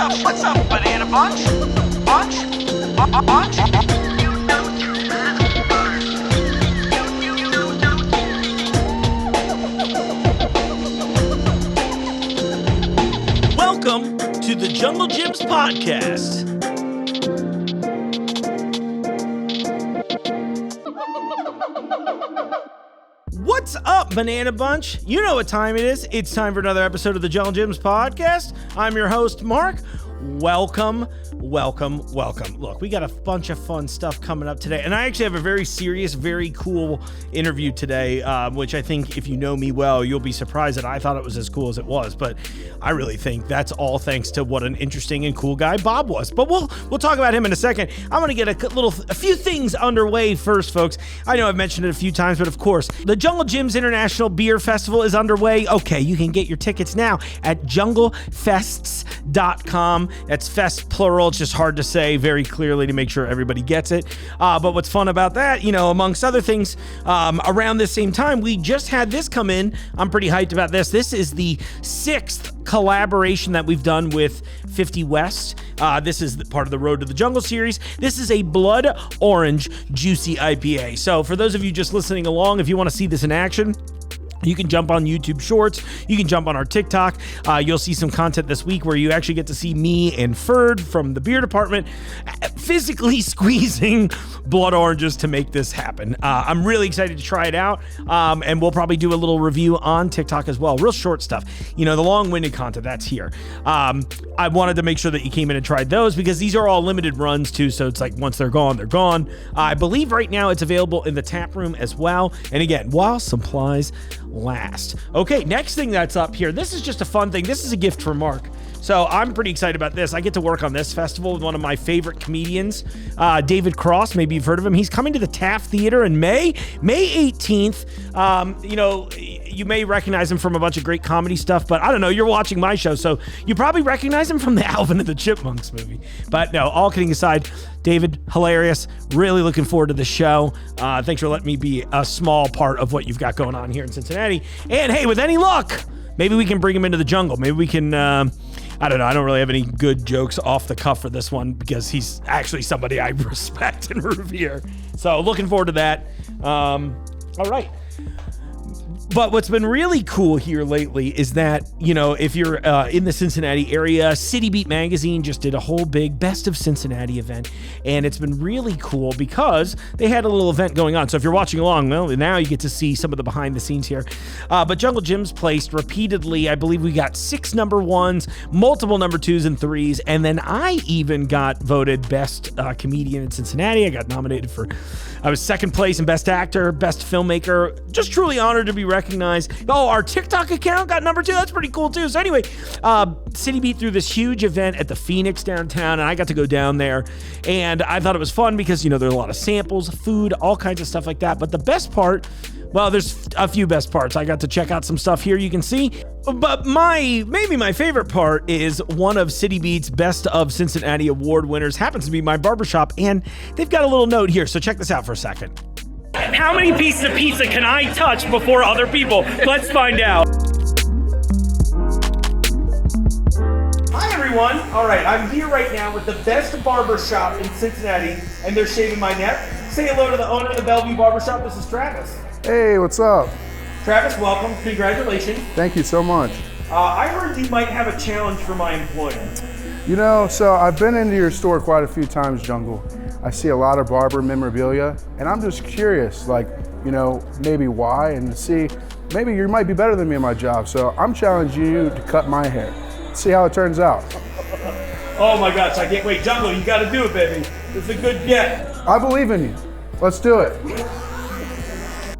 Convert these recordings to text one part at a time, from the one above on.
What's up, banana bunch? Bunch? Bunch? Welcome to the Jungle Gyms podcast. What's up, Banana Bunch? You know what time it is. It's time for another episode of the Jungle Gyms podcast. I'm your host, Mark. Welcome. Look, we got a bunch of fun stuff coming up today, and I actually have a very serious, very cool interview today, which I think if you know me well, you'll be surprised that I thought it was as cool as it was, but I really think that's all thanks to what an interesting and cool guy Bob was. But we'll talk about him in a second. I'm going to get a few things underway first, folks. I know I've mentioned it a few times, but of course, the Jungle Gyms International Beer Festival is underway. Okay, you can get your tickets now at junglefests.com. That's fest plural. It's just hard to say very clearly to make sure everybody gets it. But what's fun about that, amongst other things, around this same time, we just had this come in. I'm pretty hyped about this. This is the 6th collaboration that we've done with 50 West. This is part of the Road to the Jungle series. This is a blood orange juicy IPA. So for those of you just listening along, if you want to see this in action, you can jump on YouTube Shorts. You can jump on our TikTok. You'll see some content this week where you actually get to see me and Ferd from the beer department physically squeezing blood oranges to make this happen. I'm really excited to try it out, and we'll probably do a little review on TikTok as well. Real short stuff. The long-winded content, that's here. I wanted to make sure that you came in and tried those because these are all limited runs too, so it's like once they're gone, they're gone. I believe right now it's available in the tap room as well. And again, while supplies last. Okay, next thing that's up here. This is just a fun thing. This is a gift from Mark. So I'm pretty excited about this. I get to work on this festival with one of my favorite comedians, David Cross. Maybe you've heard of him. He's coming to the Taft Theater in May 18th. You may recognize him from a bunch of great comedy stuff, but I don't know. You're watching my show, so you probably recognize him from the Alvin and the Chipmunks movie. But no, all kidding aside, David, hilarious. Really looking forward to the show. Thanks for letting me be a small part of what you've got going on here in Cincinnati. And hey, with any luck, maybe we can bring him into the jungle. Maybe we can, I don't know. I don't really have any good jokes off the cuff for this one because he's actually somebody I respect and revere. So looking forward to that. All right. But what's been really cool here lately is that, if you're in the Cincinnati area, Citybeat magazine just did a whole big Best of Cincinnati event. And it's been really cool because they had a little event going on. So if you're watching along, well, now you get to see some of the behind the scenes here. But Jungle Gyms placed repeatedly. I believe we got 6 number 1s, multiple number 2s and 3s. And then I even got voted best comedian in Cincinnati. I got nominated I was 2nd place in best actor, best filmmaker. Just truly honored to be recognized. Oh, our TikTok account got number 2. That's pretty cool too. So anyway, Citybeat threw this huge event at the Phoenix downtown, and I got to go down there. And I thought it was fun because, there's a lot of samples, food, all kinds of stuff like that. But the best part, well, there's a few best parts. I got to check out some stuff here you can see. But maybe my favorite part is one of Citybeat's Best of Cincinnati award winners happens to be my barbershop, and they've got a little note here. So check this out for a second. How many pieces of pizza can I touch before other people? Let's find out. Hi, everyone. All right, I'm here right now with the best barbershop in Cincinnati, and they're shaving my neck. Say hello to the owner of the Bellevue Barbershop. This is Travis. Hey, what's up? Travis, welcome. Congratulations. Thank you so much. I heard you might have a challenge for my employer. So I've been into your store quite a few times, Jungle. I see a lot of barber memorabilia, and I'm just curious, maybe why, and to see, maybe you might be better than me in my job. So I'm challenging you to cut my hair. See how it turns out. Oh my gosh, I can't wait. Jungle, you got to do it, baby. It's a good get. I believe in you. Let's do it.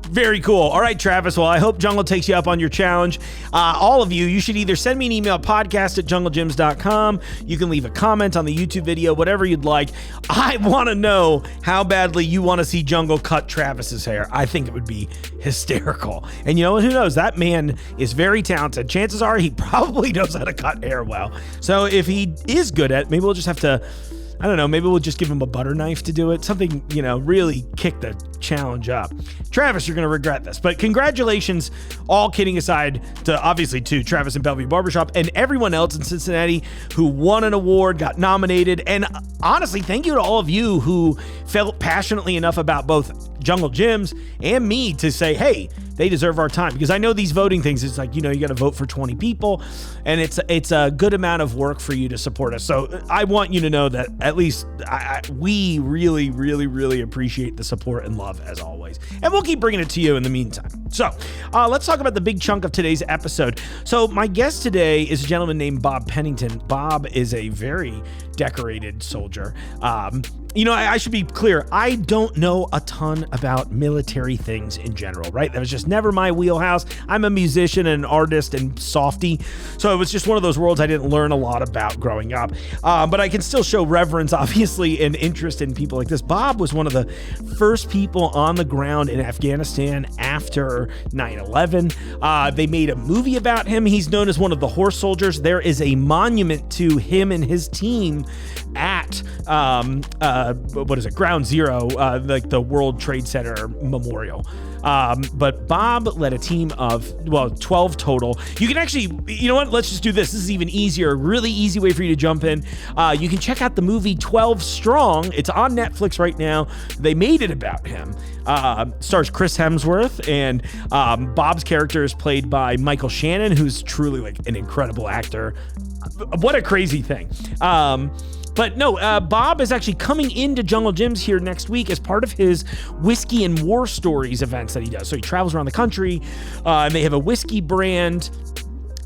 Very cool. All right, Travis. Well, I hope Jungle takes you up on your challenge. All of you should either send me an email, podcast@junglegyms.com. You can leave a comment on the YouTube video, whatever you'd like. I want to know how badly you want to see Jungle cut Travis's hair. I think it would be hysterical. And who knows? That man is very talented. Chances are he probably knows how to cut hair well. So if he is good at it, maybe we'll just have to I don't know, maybe we'll just give him a butter knife to do it. Something, really kick the challenge up. Travis, you're going to regret this, but congratulations, all kidding aside, to Travis and Bellevue Barbershop and everyone else in Cincinnati who won an award, got nominated. And honestly, thank you to all of you who felt passionately enough about both Jungle Gyms and me to say, hey, they deserve our time, because I know these voting things, it's like, you got to vote for 20 people, and it's a good amount of work for you to support us. So I want you to know that at least we really, really, really appreciate the support and love as always. And we'll keep bringing it to you in the meantime. So let's talk about the big chunk of today's episode. So my guest today is a gentleman named Bob Pennington. Bob is a very decorated soldier. I should be clear. I don't know a ton about military things in general, right? That was just never my wheelhouse. I'm a musician and an artist and softy. So it was just one of those worlds I didn't learn a lot about growing up. But I can still show reverence, obviously, and interest in people like this. Bob was one of the first people on the ground in Afghanistan after 9/11. They made a movie about him. He's known as one of the Horse Soldiers. There is a monument to him and his team at Ground Zero, like the World Trade Center Memorial. But Bob led a team of 12 total. You can actually, let's just do this. This is even easier, really easy way for you to jump in. You can check out the movie 12 Strong. It's on Netflix right now. They made it about him. Stars Chris Hemsworth, and Bob's character is played by Michael Shannon, who's truly like an incredible actor. What a crazy thing. But no, Bob is actually coming into Jungle Gyms here next week as part of his Whiskey and War Stories events that he does. So he travels around the country, and they have a whiskey brand.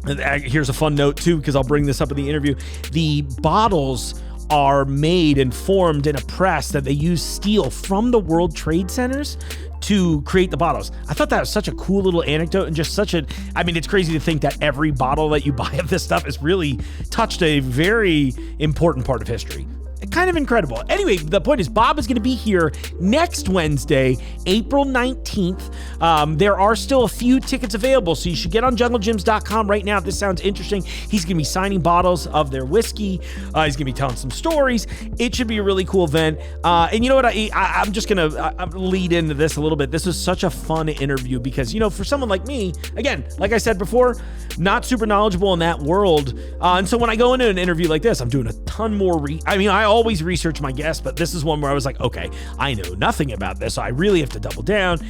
Here's a fun note too, because I'll bring this up in the interview. The bottles are made and formed in a press that they use steel from the World Trade Centers to create the bottles. I thought that was such a cool little anecdote, and just it's crazy to think that every bottle that you buy of this stuff has really touched a very important part of history. Kind of incredible. Anyway, the point is Bob is going to be here next Wednesday, April 19th. There are still a few tickets available, so you should get on junglegyms.com right now if this sounds interesting. He's going to be signing bottles of their whiskey. He's going to be telling some stories. It should be a really cool event. And you know what? I'm just going to lead into this a little bit. This was such a fun interview because, for someone like me, again, like I said before, not super knowledgeable in that world. And so when I go into an interview like this, I'm doing a ton more. I always research my guests, but this is one where I was like, okay, I know nothing about this, so I really have to double down.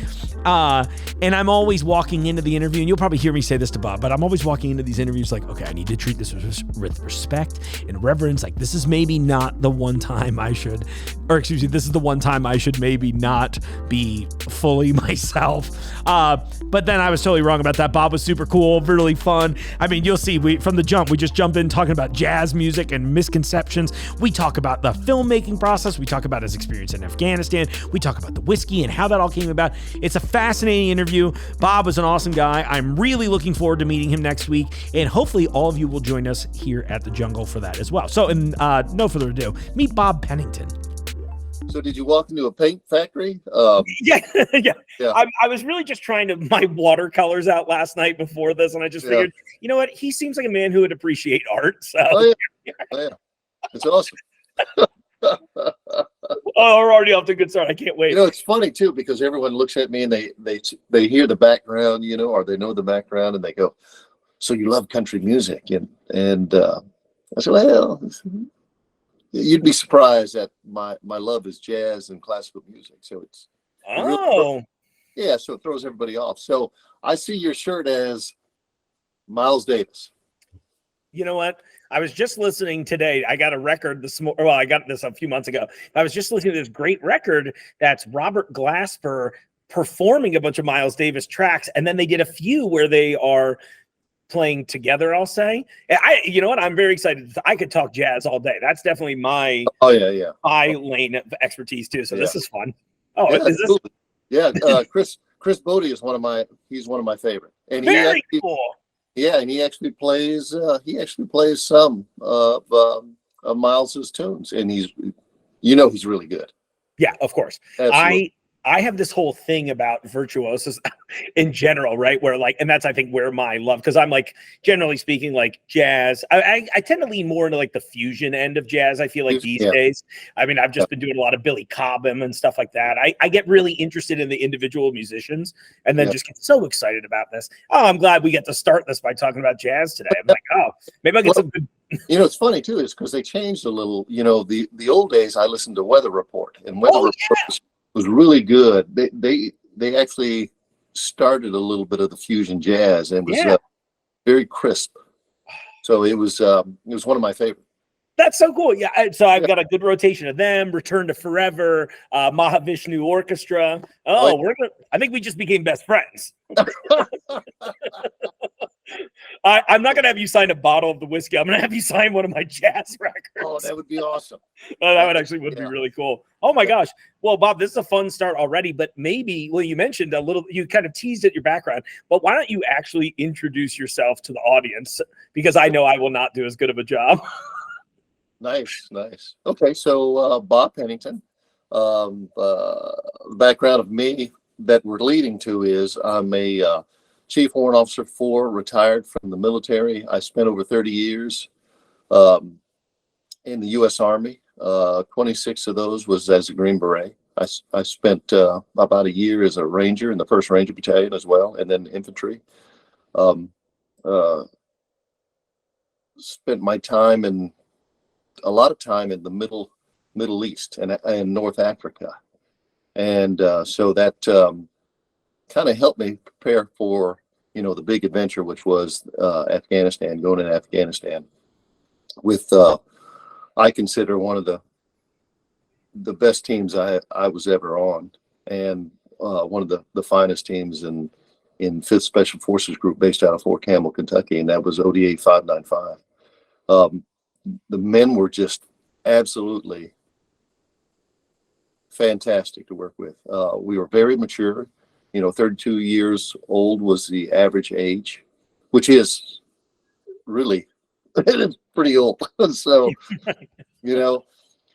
And I'm always walking into the interview, and you'll probably hear me say this to Bob, but I'm always walking into these interviews like, okay, I need to treat this with respect and reverence. Like, this is maybe not the one time this is the one time I should maybe not be fully myself. But then I was totally wrong about that. Bob was super cool, really fun. You'll see, from the jump, we just jump in talking about jazz music and misconceptions. We talk about the filmmaking process. We talk about his experience in Afghanistan. We talk about the whiskey and how that all came about. It's a fascinating interview. Bob is an awesome guy. I'm really looking forward to meeting him next week, and hopefully all of you will join us here at the Jungle for that as well. So, no further ado, meet Bob Pennington. So did you walk into a paint factory? Yeah. I was really just trying to my watercolors out last night before this, and I just figured, you know what? He seems like a man who would appreciate art. So. Oh, yeah. It's awesome. We're already off to a good start. I can't wait. It's funny too, because everyone looks at me and they hear the background, or they know the background, and they go, "So you love country music?" And I said, "Well, you'd be surprised that my love is jazz and classical music." So it's so it throws everybody off. So I see your shirt as Miles Davis. You know what? I was just listening today. I got a record this morning. Well, I got this a few months ago. I was just listening to this great record that's Robert Glasper performing a bunch of Miles Davis tracks, and then they did a few where they are playing together, I'll say. You know what? I'm very excited. I could talk jazz all day. That's definitely my lane of expertise too. So this is fun. Oh, yeah, is this? Cool. Yeah, Chris Bodie is one of my favorite. And very cool. Yeah, and he actually plays some of Miles's tunes, and he's really good. Yeah, of course. Absolutely. I have this whole thing about virtuosos in general, right? Where like, and that's, I think, where my love, because I'm like, generally speaking, like jazz, I tend to lean more into like the fusion end of jazz. I feel like these days, I mean, I've just been doing a lot of Billy Cobham and stuff like that. I get really interested in the individual musicians and then just get so excited about this. Oh, I'm glad we get to start this by talking about jazz today. I'm like, oh, maybe I'll get some good. It's funny too, is because they changed a little. The old days I listened to Weather Report, and Weather Report was really good. They actually started a little bit of the fusion jazz and was very crisp. So it was one of my favorites. That's so cool. Yeah. So I've got a good rotation of them, Return to Forever, Mahavishnu Orchestra. I think we just became best friends. I'm not going to have you sign a bottle of the whiskey. I'm going to have you sign one of my jazz records. Oh, that would be awesome. That would be really cool. Oh my gosh. Well, Bob, this is a fun start already, but maybe, you mentioned you kind of teased at your background, but why don't you actually introduce yourself to the audience? Because I know I will not do as good of a job. Nice. Okay, so Bob Pennington. The background of me that we're leading to is I'm a Chief Warrant Officer 4, retired from the military. I spent over 30 years in the U.S. Army. 26 of those was as a Green Beret. I spent about a year as a Ranger in the 1st Ranger Battalion as well, and then infantry. Spent my time a lot of time in the Middle East and North Africa, and so that kind of helped me prepare for the big adventure, which was Afghanistan. Going into Afghanistan with I consider one of the best teams I was ever on, and one of the finest teams in 5th Special Forces Group based out of Fort Campbell, Kentucky, and that was ODA 595. The men were just absolutely fantastic to work with. We were very mature. 32 years old was the average age, which is really it's pretty old. So,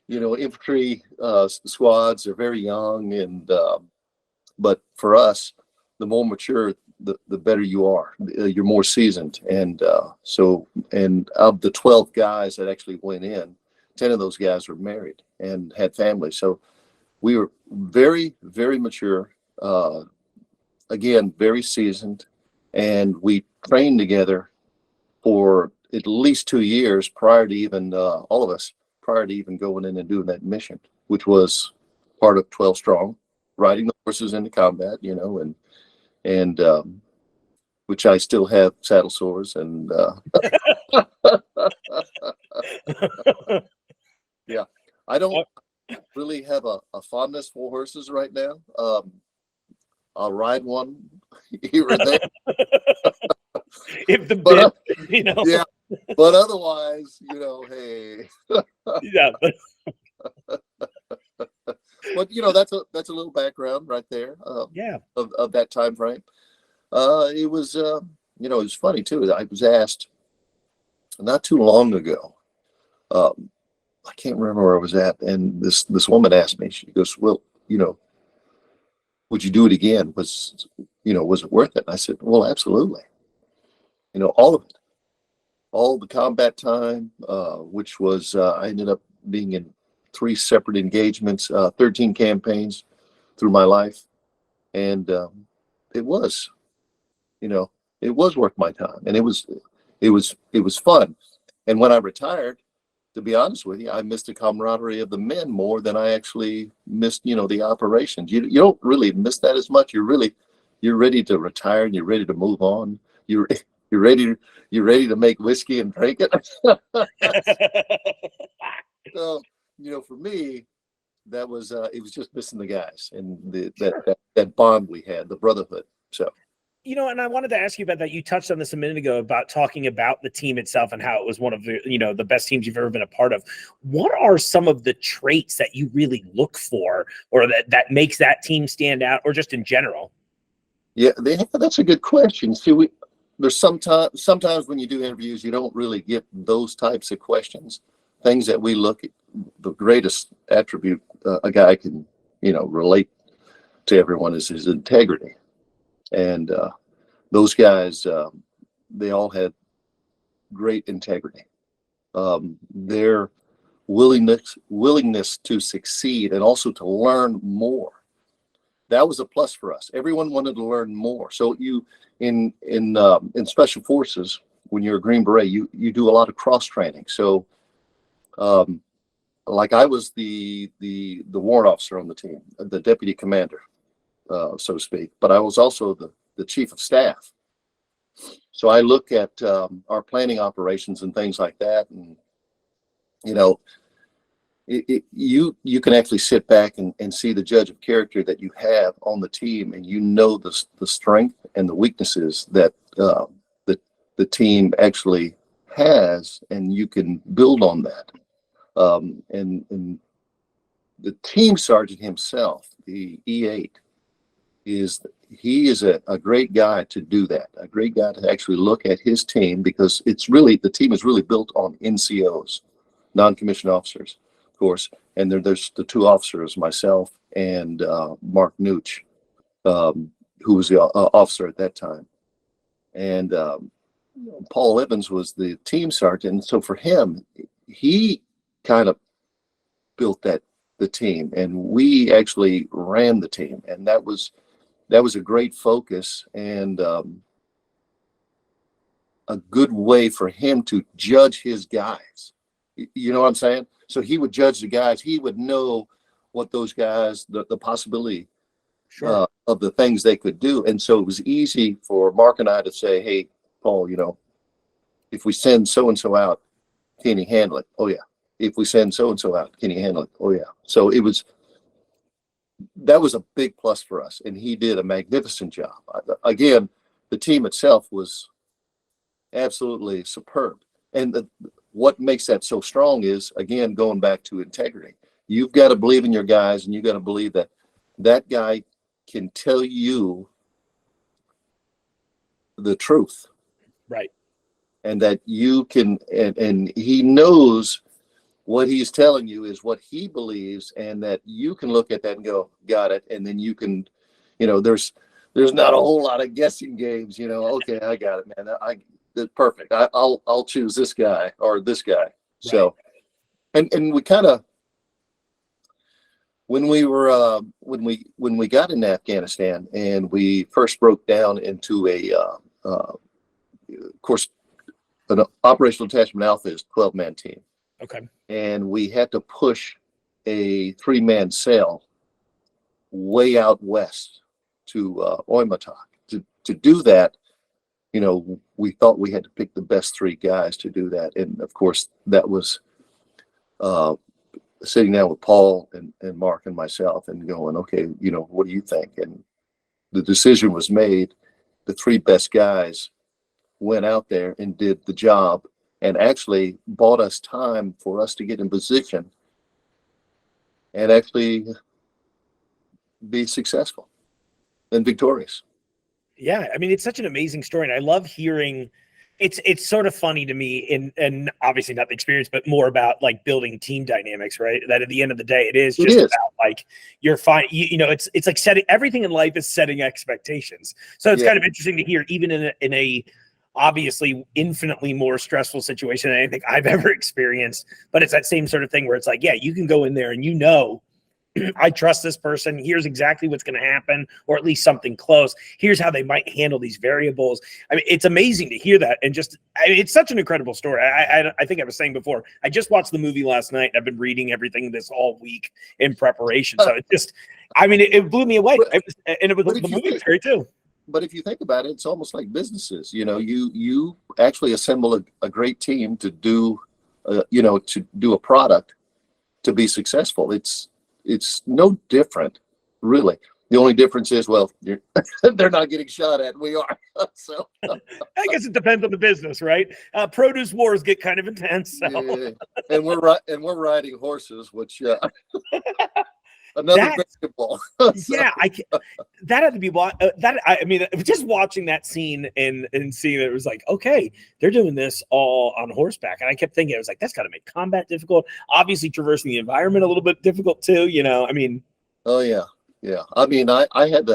infantry squads are very young, and but for us, the more mature, the better you are. You're more seasoned, and and of the 12 guys that actually went in, 10 of those guys were married and had families. So we were very, very mature. Again, very seasoned, and we trained together for at least 2 years prior to even all of us prior to even going in and doing that mission, which was part of 12 Strong, riding the horses into combat, and which I still have saddle sores and yeah, I don't really have a fondness for horses right now. I'll ride one here or there. If the bit, yeah, but otherwise, hey. Yeah. But that's a little background right there. Of that time frame. It was it was funny too. I was asked not too long ago. I can't remember where I was at, and this woman asked me. She goes, "Well, would you do it again? Was it worth it?" And I said, "Well, absolutely. All of it, all the combat time, which was I ended up being in 3 separate engagements, 13 campaigns through my life, and it was, it was worth my time, and it was fun. And when I retired, to be honest with you, I missed the camaraderie of the men more than I actually missed, the operations. You don't really miss that as much. You're ready to retire, and you're ready to move on. You're ready to make whiskey and drink it. So, for me, that was it was just missing the guys and that bond we had, the brotherhood. So. And I wanted to ask you about that. You touched on this a minute ago about talking about the team itself and how it was one of the, the best teams you've ever been a part of. What are some of the traits that you really look for, or that makes that team stand out, or just in general? Yeah, that's a good question. See, there's sometimes when you do interviews, you don't really get those types of questions. Things that we look at, the greatest attribute a guy can, relate to everyone is his integrity. And those guys, they all had great integrity. Their willingness to succeed and also to learn more. That was a plus for us. Everyone wanted to learn more. So you in special forces, when you're a Green Beret, you do a lot of cross training. So like I was the warrant officer on the team, the deputy commander, so to speak, but I was also the chief of staff. So I look at our planning operations and things like that, and you can actually sit back and see the judge of character that you have on the team, and the strength and the weaknesses that the team actually has, and you can build on that. And the team sergeant himself, the E8, he is a great guy to do that, a great guy to actually look at his team, because the team is really built on NCOs, non-commissioned officers, of course. And there's the two officers, myself and Mark Nooch, who was the officer at that time. And Paul Evans was the team sergeant. So for him, he kind of built the team, and we actually ran the team, and that was a great focus, and a good way for him to judge his guys. You know what I'm saying? So he would judge the guys. He would know what those guys, the possibility Sure. of the things they could do. And so it was easy for Mark and I to say, hey, Paul, if we send so-and-so out, can he handle it? Oh, yeah. If we send so-and-so out, can he handle it? Oh, yeah. So that was a big plus for us, and he did a magnificent job. Again, the team itself was absolutely superb. And what makes that so strong is, again, going back to integrity. You've got to believe in your guys, and you've got to believe that that guy can tell you the truth. Right. And that you can, and he knows what he's telling you is what he believes, and that you can look at that and go, got it. And then you can, there's not a whole lot of guessing games, okay, I got it, man. That's perfect. I'll choose this guy or this guy. Right. So, and we kind of, when we got into Afghanistan and we first broke down into of course, an operational detachment alpha is 12-man team. Okay. And we had to push a 3-man cell way out west to Oymatok. To do that, we thought we had to pick the best 3 guys to do that. And of course, that was sitting down with Paul and Mark and myself and going, okay, what do you think? And the decision was made. The 3 best guys went out there and did the job, and actually bought us time for us to get in position and actually be successful and victorious. Yeah, I mean, it's such an amazing story, and I love hearing. It's sort of funny to me, and obviously not the experience, but more about like building team dynamics, right? That at the end of the day, it is about like you're fine. It's like setting everything in life is setting expectations. So it's kind of interesting to hear, even in a obviously infinitely more stressful situation than anything I've ever experienced. But it's that same sort of thing where it's like, yeah, you can go in there and I trust this person. Here's exactly what's going to happen, or at least something close. Here's how they might handle these variables. I mean, it's amazing to hear that. And it's such an incredible story. I think I was saying before, I just watched the movie last night. I've been reading everything this all week in preparation. So it blew me away. The movie was great too. But if you think about it, it's almost like businesses. You actually assemble a great team to do, to do a product to be successful. It's no different, really. The only difference is, they're not getting shot at. We are. So I guess it depends on the business, right? Produce wars get kind of intense. So. Yeah. And we're riding horses, which another basketball. Yeah, that had to be just watching that scene and seeing it was like, okay, they're doing this all on horseback, and I kept thinking, I was like, that's got to make combat difficult. Obviously, traversing the environment a little bit difficult too. Oh yeah, Yeah. I mean, I had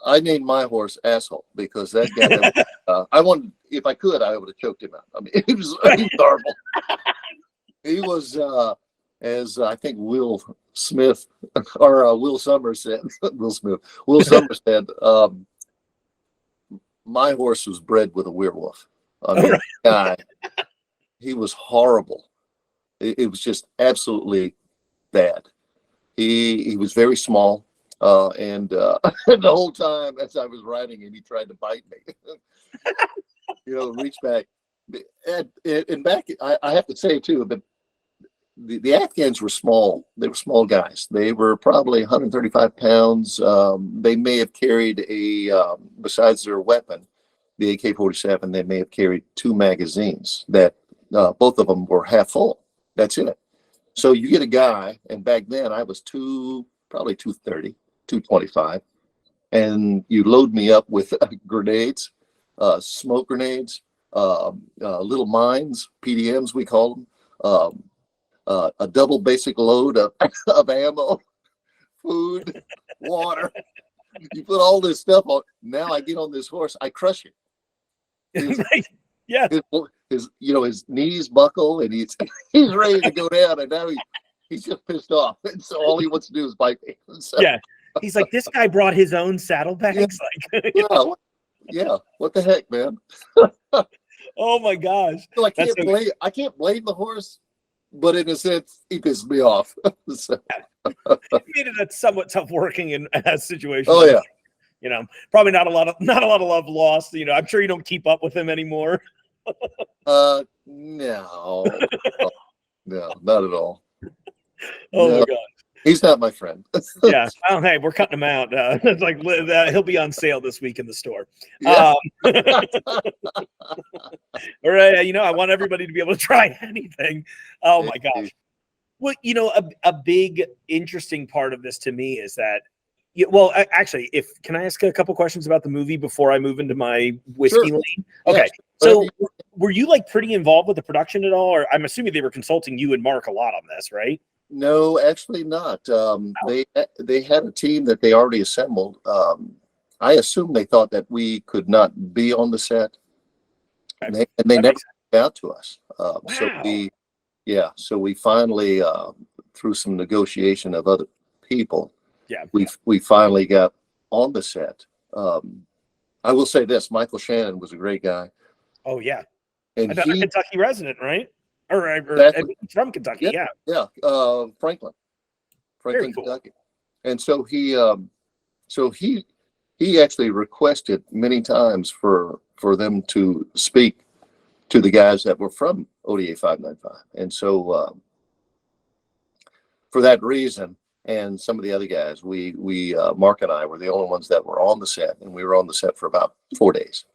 I named my horse Asshole because that guy, I wanted, if I could, I would have choked him out. I mean, he was horrible. He was, as I think Will Smith or Will Summers said, Will Summers said, my horse was bred with a werewolf. I mean, guy, he was horrible. It was just absolutely bad. He was very small. And the whole time as I was riding him, he tried to bite me. Reach back. And back, I have to say too, but the Afghans were small. They were small guys. They were probably 135 pounds. They may have carried besides their weapon, the AK-47, they may have carried 2 magazines that both of them were half full. That's it. So you get a guy, and back then I was probably 230. 225, and you load me up with grenades, smoke grenades, little mines, PDMs we call them, a double basic load of ammo, food, water. You put all this stuff on. Now I get on this horse, I crush it. Yeah. His knees buckle, and he's ready to go down, and now he's just pissed off, and so all he wants to do is bite me. So, yeah. He's like, this guy brought his own saddlebags. Yeah. What the heck, man? Oh my gosh! So I can't blame the horse, but in a sense, he pissed me off. So. He made it a somewhat tough working in a situation. Oh yeah. Probably not a lot of love lost. I'm sure you don't keep up with him anymore. No, no, not at all. Oh no. my god. He's not my friend. Yeah. Well, hey, we're cutting him out. It's like he'll be on sale this week in the store. Yeah. All right. I want everybody to be able to try anything. Oh my gosh. Well, a big interesting part of this to me is that. Well, actually, can I ask a couple questions about the movie before I move into my whiskey lane? Okay. Yeah. So, were you pretty involved with the production at all, or I'm assuming they were consulting you and Mark a lot on this, right? No, actually not. They had a team that they already assembled. I assume they thought that we could not be on the set, and they never reached out to us. Wow. So we finally, through some negotiation of other people, we finally got on the set. I will say this: Michael Shannon was a great guy. Oh yeah, and a Kentucky resident, right? Or exactly. From Kentucky, yeah. Franklin, Cool. Kentucky. And so he actually requested many times for them to speak to the guys that were from ODA 595. And so for that reason, and some of the other guys, we Mark and I were the only ones that were on the set, and we were on the set for about 4 days.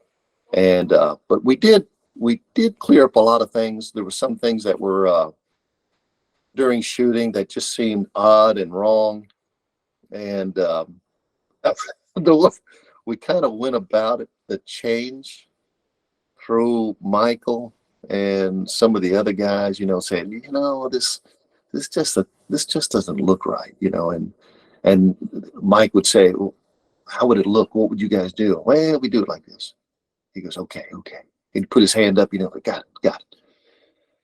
And but we did clear up a lot of things. There were some things that were during shooting that just seemed odd and wrong. And we kind of went about it, the change, through Michael and some of the other guys, saying, this just doesn't look right, and Mike would say, well, how would it look? What would you guys do? Well, we do it like this. He goes, okay. He'd put his hand up, got it.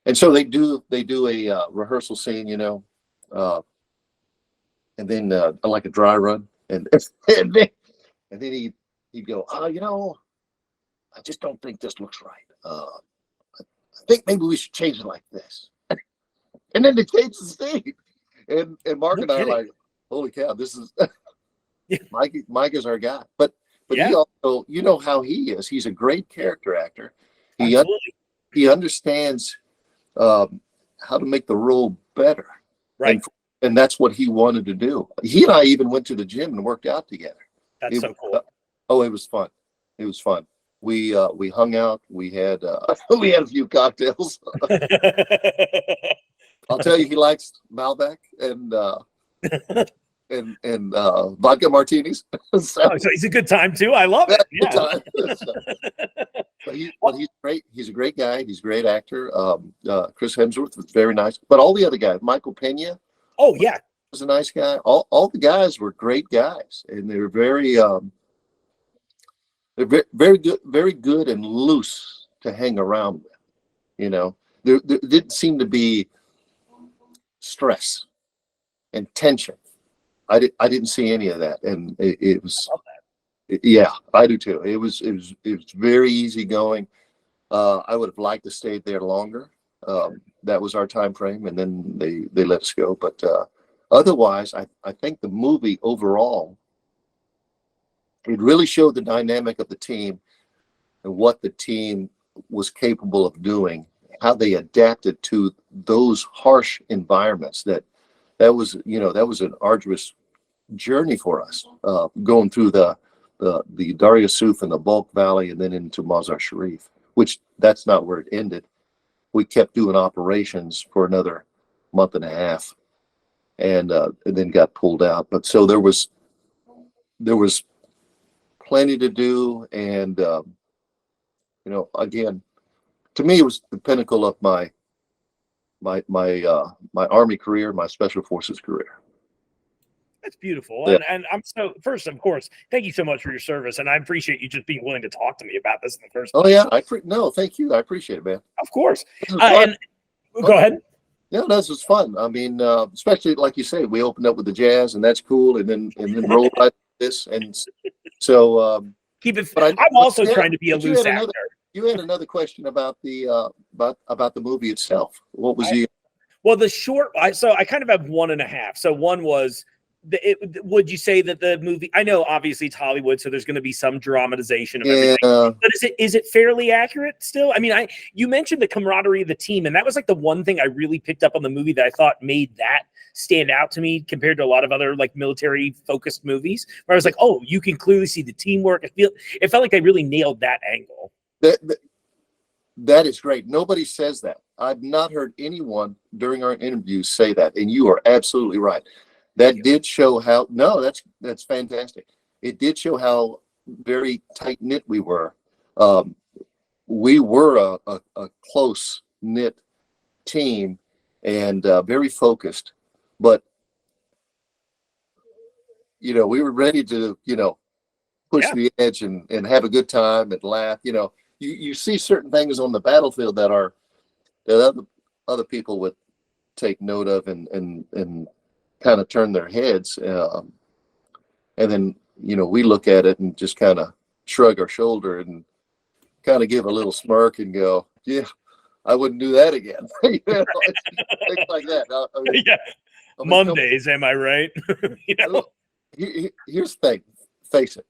And so they do a rehearsal scene, and then like a dry run, and then he'd go, I just don't think this looks right. I think maybe we should change it like this. And then they changed the scene, and Mark and I are like, holy cow, this is Mike is our guy, but he also, how he is. He's a great character actor. He understands how to make the role better. Right. And that's what he wanted to do. He and I even went to the gym and worked out together. That's so cool. It was fun. It was fun. We hung out. We had a few cocktails. I'll tell you, he likes Malbec and vodka martinis. So he's a good time too. I love it. Yeah. But he's great. He's a great guy. He's a great actor. Chris Hemsworth was very nice. But all the other guys, Michael Pena. Oh yeah, was a nice guy. All the guys were great guys, and they were very good and loose to hang around with. You know, there didn't seem to be stress and tension. I didn't see any of that, and it was. Yeah, I do too. It was very easy going. I would have liked to stay there longer. That was our time frame, and then they let us go. But otherwise, I think the movie overall, it really showed the dynamic of the team and what the team was capable of doing, how they adapted to those harsh environments. That was an arduous journey for us, going through the Dar Yusuf and the Balk Valley, and then into Mazar Sharif, which that's not where it ended. We kept doing operations for another month and a half, and then got pulled out. But so there was plenty to do, and again, to me, it was the pinnacle of my Army career, my Special Forces career. That's beautiful. Yeah. And I'm so, first, of course, thank you so much for your service. And I appreciate you just being willing to talk to me about this in the first place. Oh, yeah. No, thank you. I appreciate it, man. Of course. And go ahead. Yeah, this was fun. I mean, especially like you say, we opened up with the jazz, and that's cool. And then rolled right this. And so keep it. I'm also trying to be a loose actor. You had another question about the movie itself. What was Well, the short. So I kind of have 1.5. So one was. Would you say that the movie? I know obviously it's Hollywood, so there's going to be some dramatization of everything. But is it fairly accurate still? I mean, you mentioned the camaraderie of the team, and that was like the one thing I really picked up on the movie that I thought made that stand out to me compared to a lot of other like military focused movies, where I was like, oh, you can clearly see the teamwork. It felt like they really nailed that angle. That is great. Nobody says that. I've not heard anyone during our interviews say that, and you are absolutely right. That did show how. No, that's fantastic. It did show how very tight knit we were. We were a close knit team and very focused. But we were ready to push the edge and have a good time and laugh. You see certain things on the battlefield that other people would take note of and kind of turn their heads, and then we look at it and just kind of shrug our shoulder and kind of give a little smirk and go, yeah, I wouldn't do that again. Things like that. Mondays, am I right? Look, here's the thing, face it,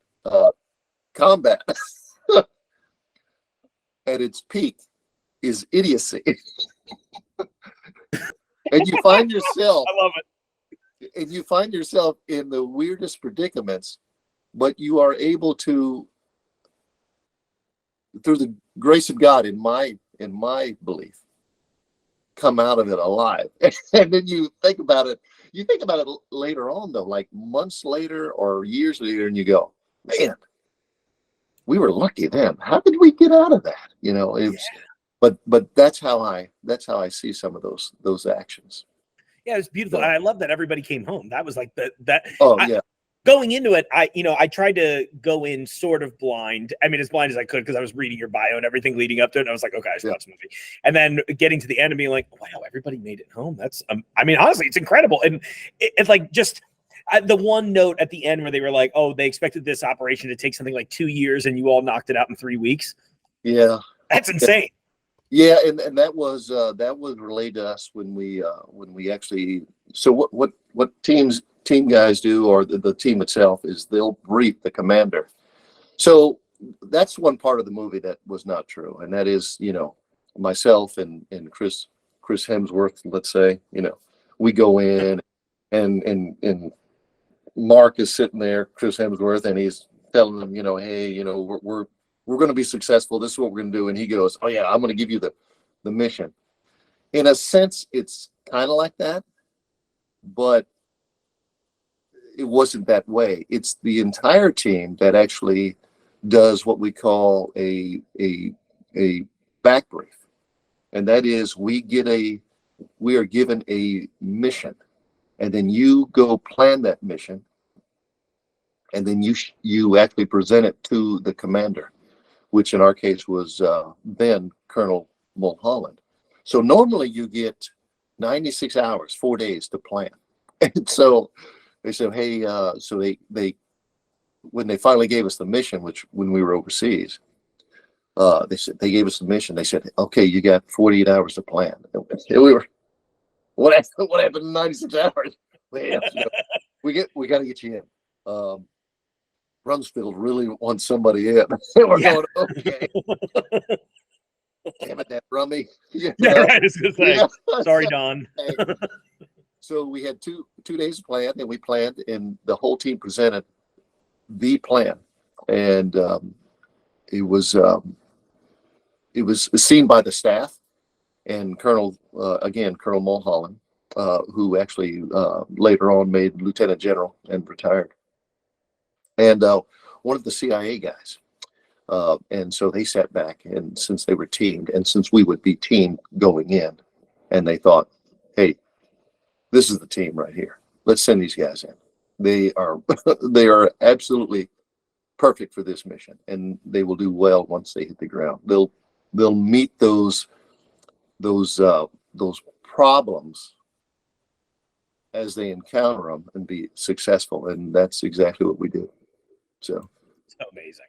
combat at its peak is idiocy. And you find yourself I love it. And you find yourself in the weirdest predicaments, but you are able to, through the grace of God, in my belief, come out of it alive. And then you think about it later on, though, like months later or years later, and you go, man, we were lucky then. How did we get out of that? It was, but that's how I see some of those actions. Yeah, it's beautiful. And I love that everybody came home. That was like going into it, I tried to go in sort of blind. I mean, as blind as I could because I was reading your bio and everything leading up to it. And I was like, okay, I should watch the movie. And then getting to the end and being like, wow, everybody made it home. That's, honestly, it's incredible. And it's like just the one note at the end where they were like, oh, they expected this operation to take something like 2 years and you all knocked it out in 3 weeks. Yeah. That's insane. Yeah, and that was relayed to us when we actually. So what team guys do, or the team itself, is they'll brief the commander. So that's one part of the movie that was not true, and that is myself and Chris Hemsworth. Let's say we go in and Mark is sitting there, Chris Hemsworth, and he's telling them hey we're going to be successful. This is what we're going to do. And he goes, oh, yeah, I'm going to give you the mission. In a sense, it's kind of like that, but it wasn't that way. It's the entire team that actually does what we call a back brief. And that is we are given a mission. and then you go plan that mission, and then you actually present it to the commander, which in our case was then Colonel Mulholland. So normally you get 96 hours, 4 days to plan. And so they said, hey, so they when they finally gave us the mission, which when we were overseas, they gave us the mission. They said, okay, you got 48 hours to plan. And we were, what happened in 96 hours? Well, we got to get you in. Rumsfeld really wants somebody in. We're going, okay. Damn it, that rummy. Yeah, right. I was gonna say, sorry, Don. So we had two days planned, and we planned, and the whole team presented the plan, and it was seen by the staff and Colonel Mulholland, who actually later on made Lieutenant General and retired, and one of the CIA guys. And so they sat back, and since they were teamed, and since we would be teamed going in, and they thought, hey, this is the team right here. Let's send these guys in. They are absolutely perfect for this mission, and they will do well once they hit the ground. They'll meet those problems as they encounter them and be successful, and that's exactly what we do. So amazing.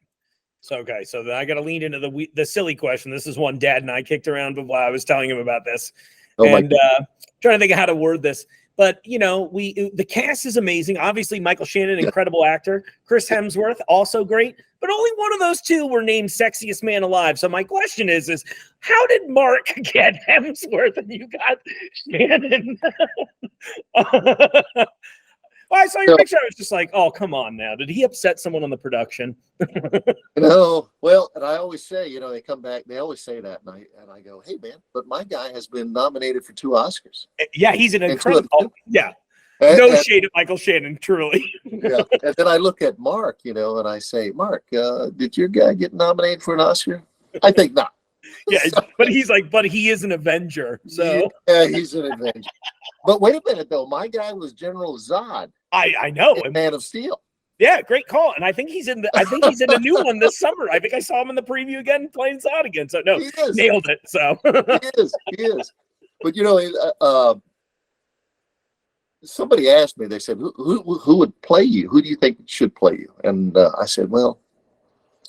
So okay, so then I got to lean into the silly question. This is one Dad and I kicked around while I was telling him about this, and trying to think of how to word this. But the cast is amazing. Obviously, Michael Shannon, incredible actor. Chris Hemsworth, also great. But only one of those two were named sexiest man alive. So my question is how did Mark get Hemsworth and you got Shannon? Well, I saw your picture. I was just like, oh, come on now. Did he upset someone on the production? Well, and I always say, they come back, they always say that, and I go, hey, man, but my guy has been nominated for 2 Oscars. Yeah, he's an incredible, no shade at Michael Shannon, truly. Yeah, and then I look at Mark, and I say, Mark, did your guy get nominated for an Oscar? I think not. Yeah, but he's like, but he is an Avenger. So yeah, he's an Avenger. But wait a minute, though. My guy was General Zod. I know. Man of Steel. Yeah, great call. And I think he's in the new one this summer. I think I saw him in the preview again playing Zod again. So no, nailed it. So he is. But somebody asked me. They said, "Who would play you? Who do you think should play you?" And I said, "Well,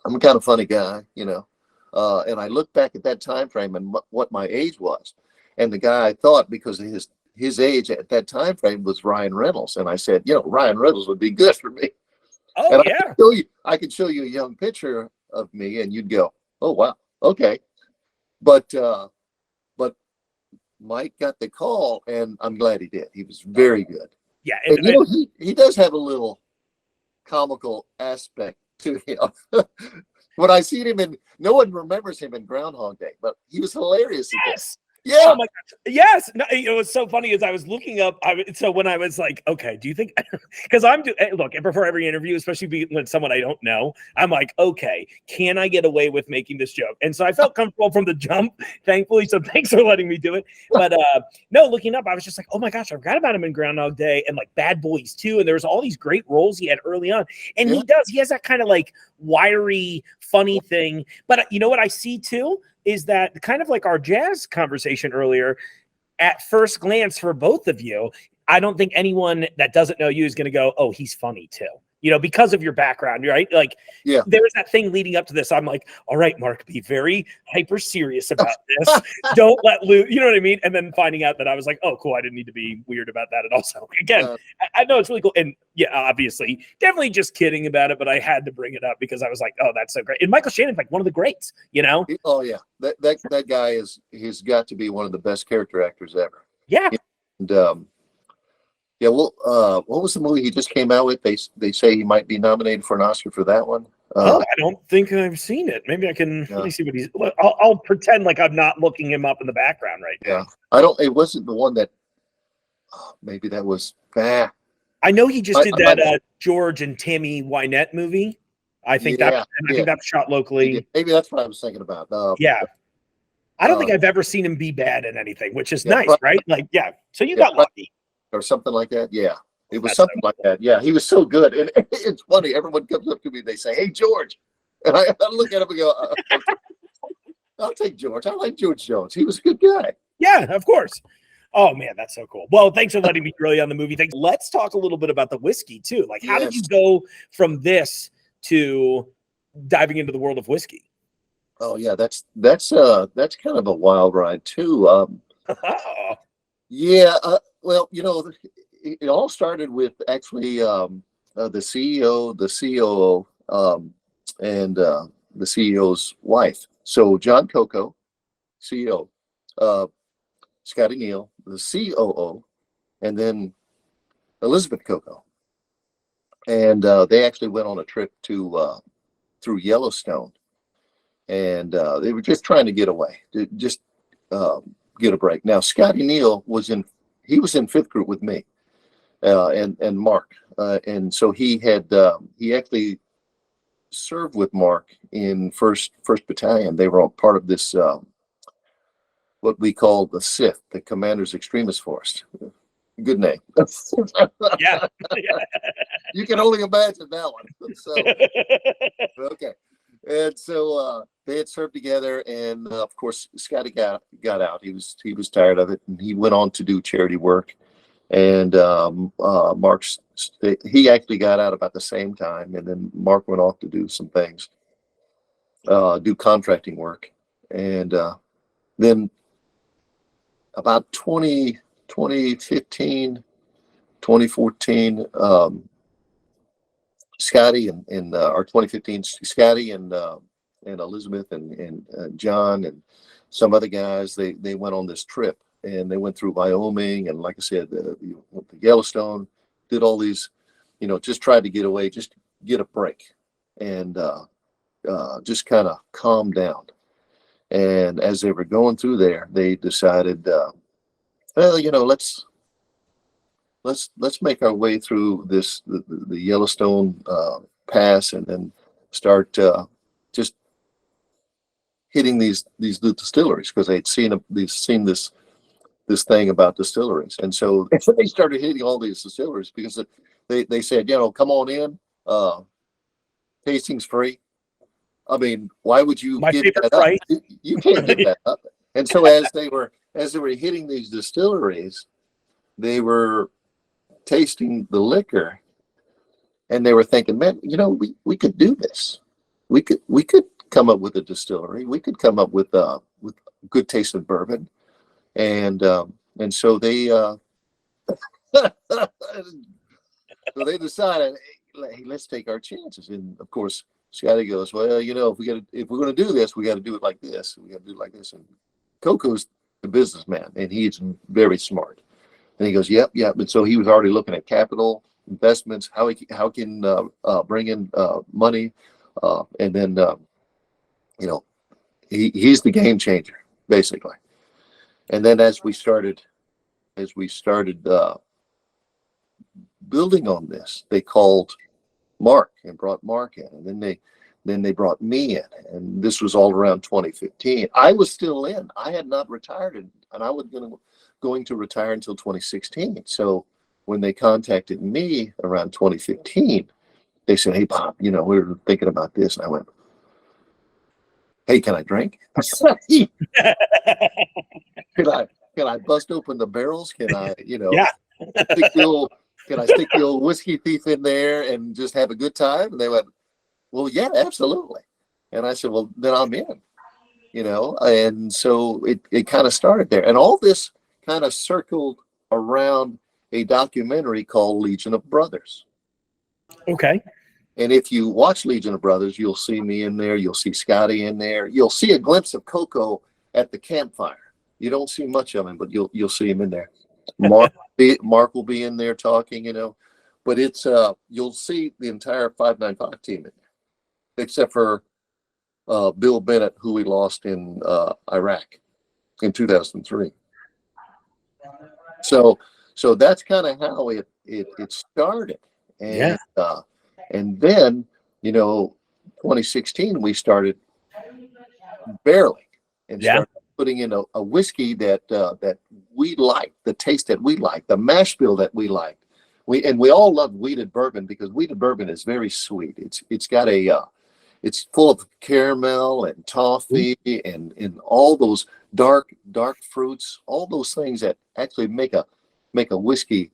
I'm a kind of funny guy, And I looked back at that time frame and what my age was, and the guy I thought, because of his age at that time frame, was Ryan Reynolds. And I said, Ryan Reynolds would be good for me. Oh, and yeah. I could show you a young picture of me, and you'd go, "Oh wow, okay." But Mike got the call, and I'm glad he did. He was very good. Yeah, and he does have a little comical aspect to him. When I see him no one remembers him in Groundhog Day, but he was hilarious. Yes. Yeah. Oh my gosh. Yes. No, it was so funny as I was looking up. So when I was like, okay, do you think, because look, and before every interview, especially when someone I don't know, I'm like, okay, can I get away with making this joke? And so I felt comfortable from the jump, thankfully. So thanks for letting me do it. But no, looking up, I was just like, oh my gosh, I forgot about him in Groundhog Day and like Bad Boys 2. And there was all these great roles he had early on. And he has that kind of like wiry, funny thing. But you know what I see too? Is that kind of like our jazz conversation earlier? At first glance, for both of you, I don't think anyone that doesn't know you is going to go, "Oh, he's funny too," because of your background, right? Like, there was that thing leading up to this. I'm like, "All right, Mark, be very hyper serious about this. Don't let loose." You know what I mean? And then finding out that I was like, "Oh, cool. I didn't need to be weird about that." And also, again, I know it's really cool. And yeah, obviously, definitely just kidding about it, but I had to bring it up because I was like, "Oh, that's so great." And Michael Shannon's like one of the greats, Oh yeah, that guy he's got to be one of the best character actors ever. Yeah. And what was the movie he just came out with? They say he might be nominated for an Oscar for that one. I don't think I've seen it. Maybe I can. Let me see what he's. I'll pretend like I'm not looking him up in the background right now. Yeah, I don't. It wasn't the one that. Maybe that was. I know he just did that George and Tammy Wynette movie. I think I think that's shot locally. Maybe that's what I was thinking about. I don't think I've ever seen him be bad in anything, which is nice, right? Like, yeah. So you got lucky. or something like that. Yeah, it was That's something like that. Yeah, he was so good, and it's funny. Everyone comes up to me, they say, "Hey, George," and I look at him and go, "I'll take George. I like George Jones. He was a good guy." Yeah, of course. Oh man, that's so cool. Well, thanks for letting me grill you on the movie. Thanks. Let's talk a little bit about the whiskey too. Like, how did you go from this to diving into the world of whiskey? Oh yeah, that's kind of a wild ride too. Yeah, well, it all started with actually the CEO, the COO, and the CEO's wife. So John Coco, CEO, Scotty Neal, the COO, and then Elizabeth Coco. And they actually went on a trip to through Yellowstone, and they were just trying to get away, to just get a break. Now, Scotty Neal was in fifth group with me and Mark, and so he actually served with Mark in first battalion. They were all part of this what we call the CIF, the Commander's Extremist Force. Good name. Yeah. You can only imagine that one. So okay. And so they had served together, and of course Scotty got out. He was tired of it, and he went on to do charity work. And he actually got out about the same time, and then Mark went off to do some things, do contracting work, and then about 2015, 2014. Scotty and our 2015, Scotty and Elizabeth and John and some other guys, they went on this trip, and they went through Wyoming, and like I said, the Yellowstone, did all these, just tried to get away, just get a break, and just kind of calm down. And as they were going through there, they decided, let's make our way through the Yellowstone pass, and then start just hitting these distilleries, because they'd seen this thing about distilleries. And so they started hitting all these distilleries, because they said, come on in, tasting's free. I mean, why would you give that up? Right? You can't give that up. And so as they were hitting these distilleries, they were tasting the liquor, and they were thinking, man, we could do this. We could come up with a distillery. We could come up with good tasting bourbon. And so they so they decided, hey, let's take our chances. And of course, Scotty goes, well, if we're going to do this, we got to do it like this. We got to do it like this. And Coco's the businessman, and he's very smart. And he goes, yep. And so he was already looking at capital investments, how can bring in money, and then he's the game changer, basically. And then as we started building on this, they called Mark and brought Mark in, and then they brought me in, and this was all around 2015. I was still in. I had not retired, and I was going to retire until 2016. So when they contacted me around 2015, they said, hey, Bob, we were thinking about this. And I went, hey, can I drink? Can I bust open the barrels? Can I, Yeah. can I stick the old whiskey thief in there and just have a good time? And they went, well, yeah, absolutely. And I said, well, then I'm in, and so it kind of started there. And all this kind of circled around a documentary called Legion of Brothers. Okay. And if you watch Legion of Brothers, you'll see me in there. You'll see Scotty in there. You'll see a glimpse of Coco at the campfire. You don't see much of him, but you'll see him in there. Mark will be in there talking, but it's you'll see the entire 595 team in there, except for Bill Bennett, who we lost in Iraq in 2003. So that's kind of how it started. And and then 2016 we started barely, and putting in a whiskey that that we like, the taste that we like, the mash bill that we like. We all love wheated bourbon because wheated bourbon is very sweet. It's got a it's full of caramel and toffee and all those dark fruits, all those things that actually make a whiskey,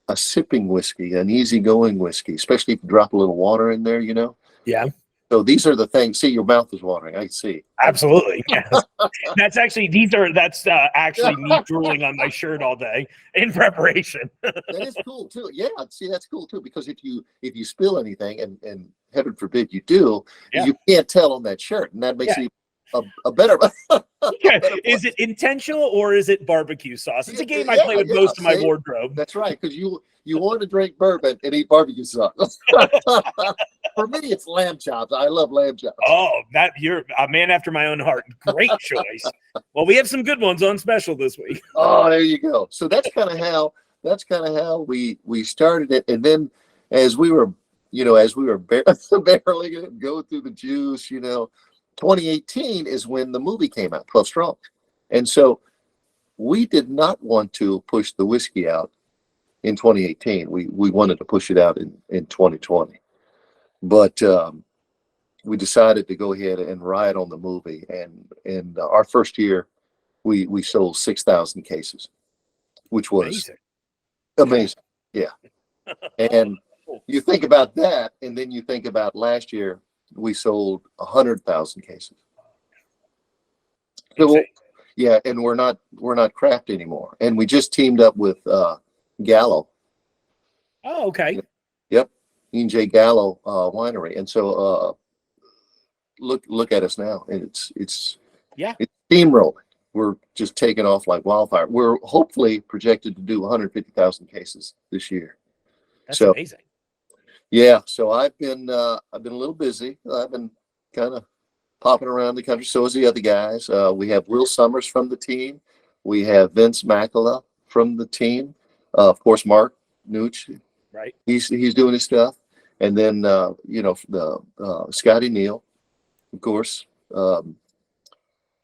a sipping whiskey, an easygoing whiskey, especially if you drop a little water in there, you know. Yeah. So these are the things. See, your mouth is watering. I see. Absolutely. Yes. That's actually actually me drooling on my shirt all day in preparation. That is cool too. Yeah, see, that's cool too, because if you spill anything, and heaven forbid you do, you can't tell on that shirt, and that makes you a better. Is it intentional or is it barbecue sauce? It's a game I play with most of my wardrobe. That's right, because you want to drink bourbon and eat barbecue sauce. For me, it's lamb chops. I love lamb chops. Oh, you're a man after my own heart. Great choice. Well, we have some good ones on special this week. Oh, there you go. So that's kind of how we started it, and then as we were barely going to go through the juice, 2018 is when the movie came out, 12 Strong, and so we did not want to push the whiskey out in 2018. We wanted to push it out in 2020. But we decided to go ahead and ride on the movie, and our first year, we sold 6,000 cases, which was amazing. Yeah, and you think about that, and then you think about last year, we sold 100,000 cases. So, yeah, and we're not craft anymore, and we just teamed up with Gallo. Oh, okay. Yep. E&J Gallo winery, and so look at us now, and it's steamrolling. We're just taking off like wildfire. We're hopefully projected to do 150,000 cases this year. That's amazing. Yeah, so I've been a little busy. I've been kind of popping around the country. So is the other guys. We have Will Summers from the team. We have Vince Macula from the team. Of course, Mark Nooch. Right. He's doing his stuff. And then, the Scotty Neal, of course.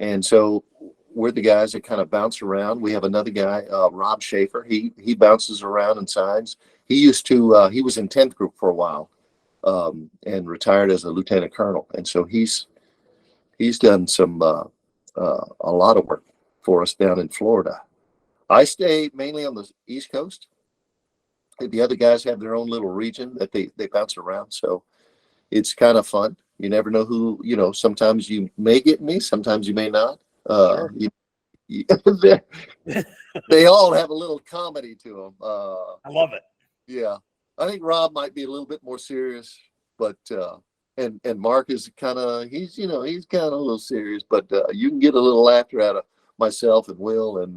And so we're the guys that kind of bounce around. We have another guy, Rob Schaefer. He bounces around and signs. He was in 10th Group for a while and retired as a lieutenant colonel. And so he's done some a lot of work for us down in Florida. I stay mainly on the East Coast. The other guys have their own little region that they bounce around. So it's kind of fun. You never know who, sometimes you may get me, sometimes you may not. Sure. They all have a little comedy to them. I love it. Yeah. I think Rob might be a little bit more serious, but, and Mark is he's kind of a little serious, but you can get a little laughter out of myself and Will and,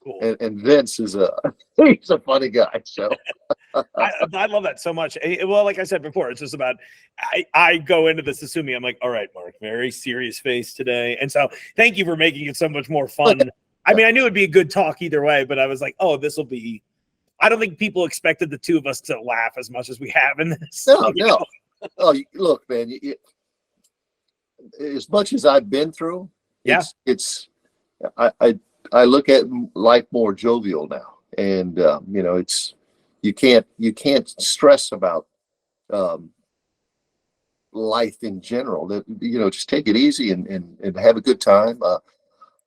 cool. And Vince is he's a funny guy. So I love that so much. Well, like I said before, it's just about I go into this assuming I'm like, all right, Mark, very serious face today. And so thank you for making it so much more fun. I mean, I knew it'd be a good talk either way, but I was like, oh, this will be. I don't think people expected the two of us to laugh as much as we have in this. No. Oh, look, man, as much as I've been through, it's I look at life more jovial now, and it's you can't stress about life in general. That just take it easy and have a good time.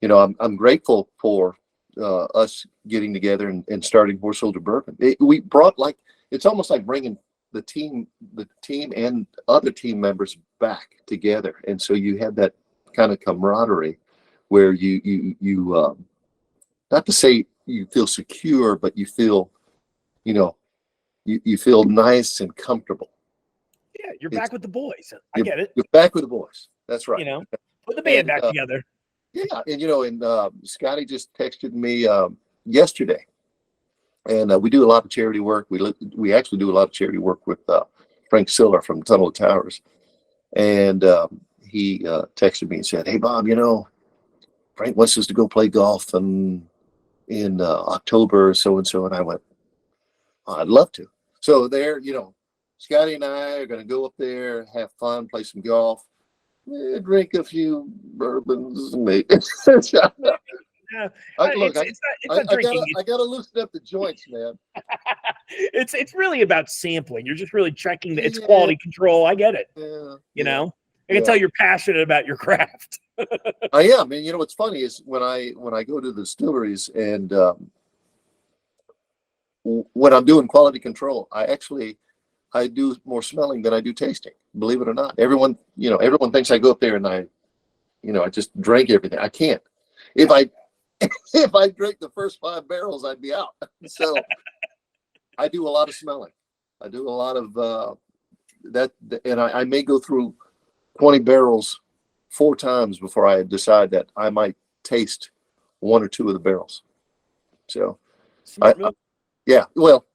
I'm grateful for us getting together and starting Horse Soldier Bourbon. We brought it's almost like bringing the team and other team members back together, and so you have that kind of camaraderie where you not to say you feel secure, but you feel, you feel nice and comfortable. Yeah, you're back with the boys. I get it. You're back with the boys. That's right. Put the band back together. Yeah, and Scotty just texted me yesterday, and we do a lot of charity work. We actually do a lot of charity work with Frank Siller from Tunnel of Towers, and he texted me and said, "Hey Bob, Frank wants us to go play golf in October, so and so," and I went, "I'd love to." So there, Scotty and I are going to go up there, have fun, play some golf, drink a few bourbons, maybe. Yeah. Look, It's not drinking. I gotta loosen up the joints, man. It's really about sampling. You're just really checking that it's Yeah. quality control. I get it. Yeah, You know, I can tell you're passionate about your craft. I am. And you know what's funny is when I go to the distilleries and when I'm doing quality control, I do more smelling than I do tasting. Believe it or not, everyone thinks I go up there and I just drink everything. I can't. If I drink the first 5 barrels, I'd be out. So I do a lot of smelling. I do a lot of that, and I may go through 20 barrels 4 times before I decide that I might taste 1 or 2 of the barrels. So, yeah. Well,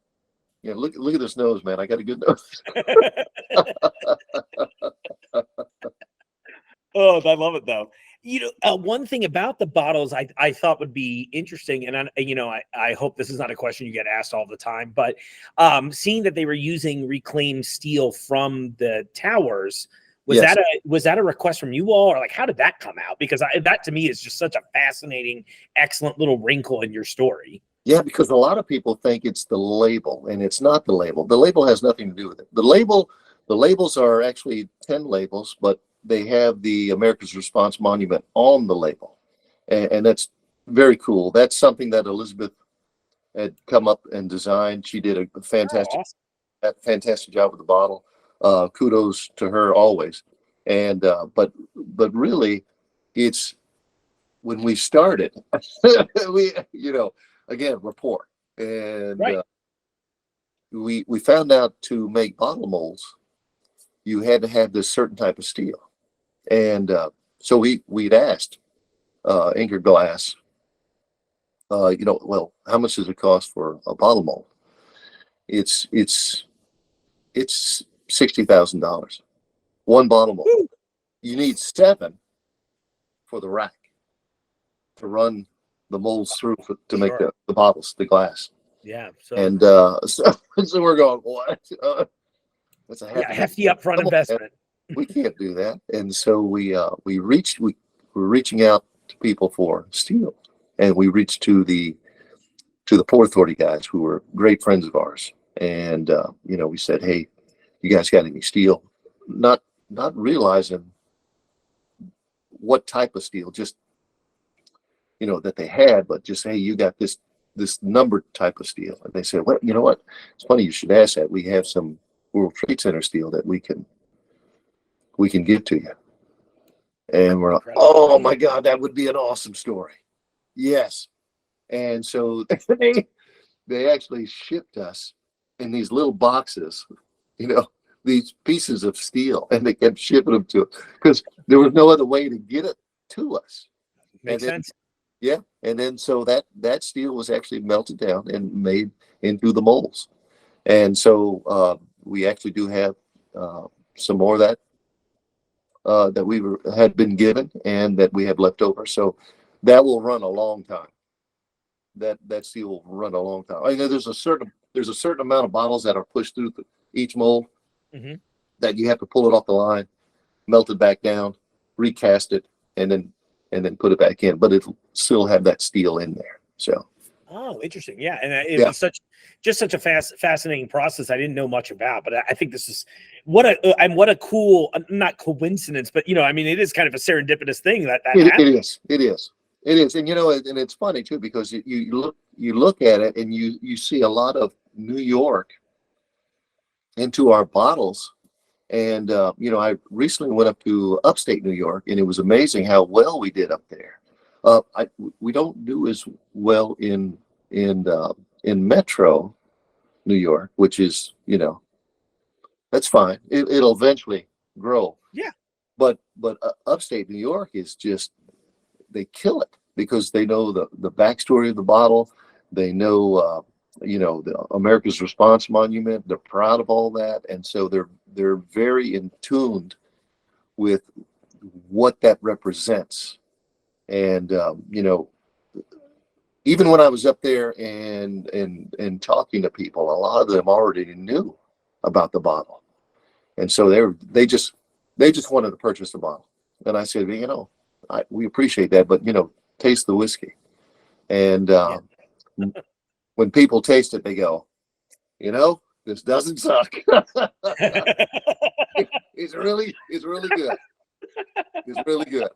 yeah. Look at this nose, man. I got a good nose. Oh, I love it though. One thing about the bottles I thought would be interesting, and I hope this is not a question you get asked all the time, but seeing that they were using reclaimed steel from the towers, was that a request from you all, or like how did that come out? Because that to me is just such a fascinating, excellent little wrinkle in your story. Yeah, because a lot of people think it's the label, and it's not the label. The label has nothing to do with it. The labels are actually 10 labels, but they have the America's Response Monument on the label. And that's very cool. That's something that Elizabeth had come up and designed. She did a fantastic job with the bottle. Kudos to her always. And but really, it's when we started, we again, rapport. And we found out to make bottle molds, you had to have this certain type of steel. And so we'd asked Anchor Glass, well, how much does it cost for a bottle mold? It's $60,000. 1 bottle mold. Woo! You need 7 for the rack to run the molds through to make the bottles, the glass. Yeah. So so we're going, what? That's a hefty upfront investment. We can't do that. And so we were reaching out to people for steel, and we reached to the Port Authority guys who were great friends of ours. And we said, hey, you guys got any steel? Not realizing what type of steel, just that they had, but just, hey, you got this numbered type of steel. And they said, well, you know what? It's funny you should ask that. We have some World Trade Center steel that we can give to you. And we're like, oh my God, that would be an awesome story. Yes. And so they actually shipped us in these little boxes, these pieces of steel, and they kept shipping them to us because there was no other way to get it to us. Makes sense. Yeah. And then so that steel was actually melted down and made into the molds. And so we actually do have some more of that that we had been given and that we have left over. So that will run a long time. That steel will run a long time. I know there's a certain amount of bottles that are pushed through each mold that you have to pull it off the line, melt it back down, recast it, and then put it back in. But it'll still have that steel in there. So. Oh, interesting. Yeah, and it was such a fascinating process I didn't know much about. But I think this is what a cool, not coincidence, but it is kind of a serendipitous thing that happened. It is, and and it's funny too because you look at it and you see a lot of New York into our bottles, and I recently went up to upstate New York, and it was amazing how well we did up there. We don't do as well in Metro New York, which is that's fine. It'll eventually grow. Yeah. But upstate New York is just, they kill it because they know the backstory of the bottle. They know the America's Response Monument. They're proud of all that, and so they're very in tuned with what that represents. And even when I was up there and talking to people, a lot of them already knew about the bottle, and so they just wanted to purchase the bottle. And I said, you know, we appreciate that, but, you know, taste the whiskey. And when people taste it, they go, you know, this doesn't suck. It's really good. It's really good.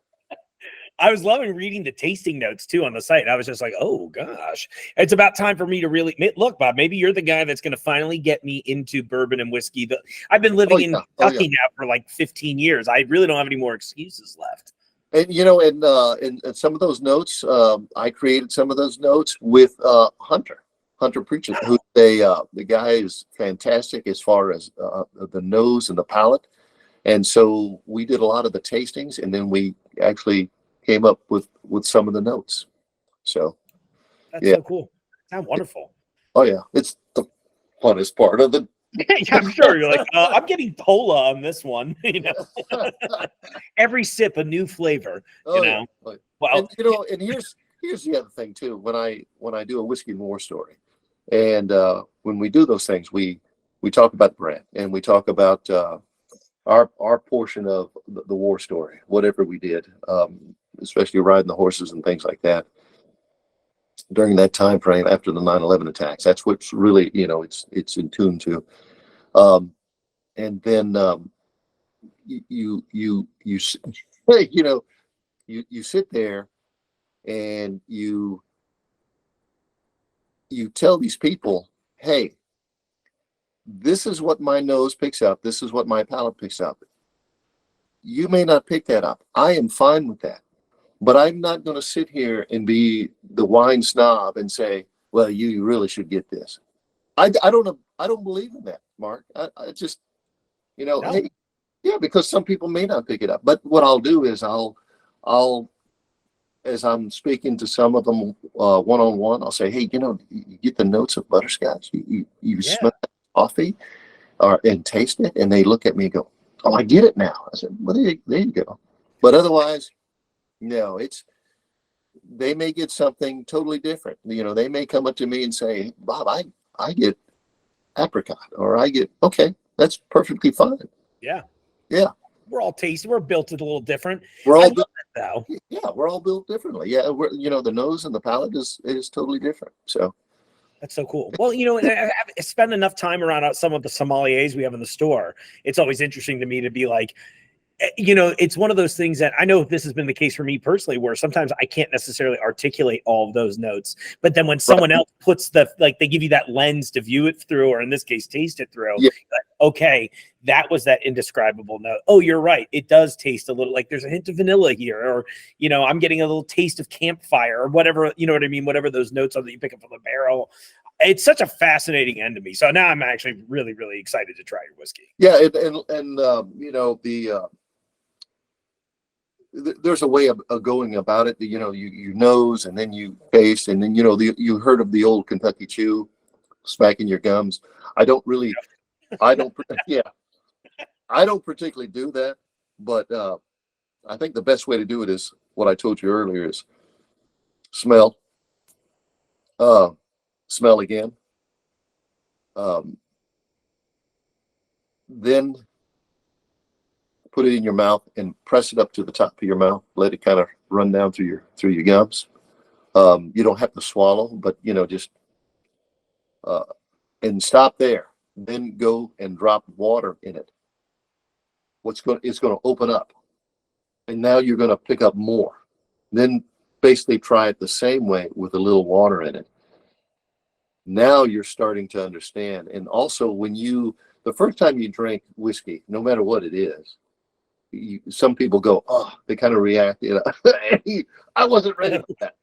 I was loving reading the tasting notes too on the site. I was just like, oh gosh, it's about time for me to really look, Bob. Maybe you're the guy that's going to finally get me into bourbon and whiskey. I've been living in Kentucky now for like 15 years. I really don't have any more excuses left. And you know, and some of those notes, I created some of those notes with Hunter Preacher, who the guy is fantastic as far as the nose and the palate. And so we did a lot of the tastings, and then we actually came up with some of the notes. So that's so cool. Sounds wonderful. Oh yeah, it's the funnest part of the. Yeah, I'm sure you're like, I'm getting Pola on this one. You know, every sip a new flavor. You know, well, and, you know, and here's the other thing too. When I do a whiskey and war story, and when we do those things, we talk about the brand, and we talk about our portion of the war story, whatever we did, especially riding the horses and things like that during that time frame after the 9/11 attacks. That's what's really, you know, it's in tune to. And then you know, you sit there and you tell these people, hey, this is what my nose picks up. This is what my palate picks up. You may not pick that up. I am fine with that. But I'm not going to sit here and be the wine snob and say, well, you really should get this. I don't believe in that, Mark. I just, you know, hey, yeah, because some people may not pick it up. But what I'll do is I'll as I'm speaking to some of them one-on-one, I'll say, hey, you know, you get the notes of butterscotch. You smell coffee and taste it. And they look at me and go, oh, I get it now. I said, well, there you go. But otherwise, no, they may get something totally different. You know, they may come up to me and say, Bob, I get apricot, or I get, okay, that's perfectly fine. Yeah. Yeah. We're all tasty. We're built a little different. We're all built though. Yeah, we're all built differently. Yeah, you know, the nose and the palate is totally different. So that's so cool. Well, you know, I spend enough time around some of the sommeliers we have in the store. It's always interesting to me to be like, you know, it's one of those things that I know this has been the case for me personally, where sometimes I can't necessarily articulate all of those notes. But then when someone else puts they give you that lens to view it through, or in this case, taste it through. Yeah. Okay, that was that indescribable note. Oh, you're right. It does taste a little like there's a hint of vanilla here, or, you know, I'm getting a little taste of campfire or whatever, you know what I mean? Whatever those notes are that you pick up from the barrel. It's such a fascinating end to me. So now I'm actually really, really excited to try your whiskey. Yeah. And you know, there's a way of going about it. You know, you nose and then you taste, and then, you know, you heard of the old Kentucky chew, smacking your gums. I don't particularly do that, but I think the best way to do it is what I told you earlier: is smell again, then put it in your mouth and press it up to the top of your mouth. Let it kind of run down through your gums. You don't have to swallow, but, you know, just and stop there. Then go and drop water in it. It's going to open up, and now you're going to pick up more. Then basically try it the same way with a little water in it. Now you're starting to understand. And also, the first time you drink whiskey, no matter what it is, some people go, oh, they kind of react. You know, I wasn't ready for that.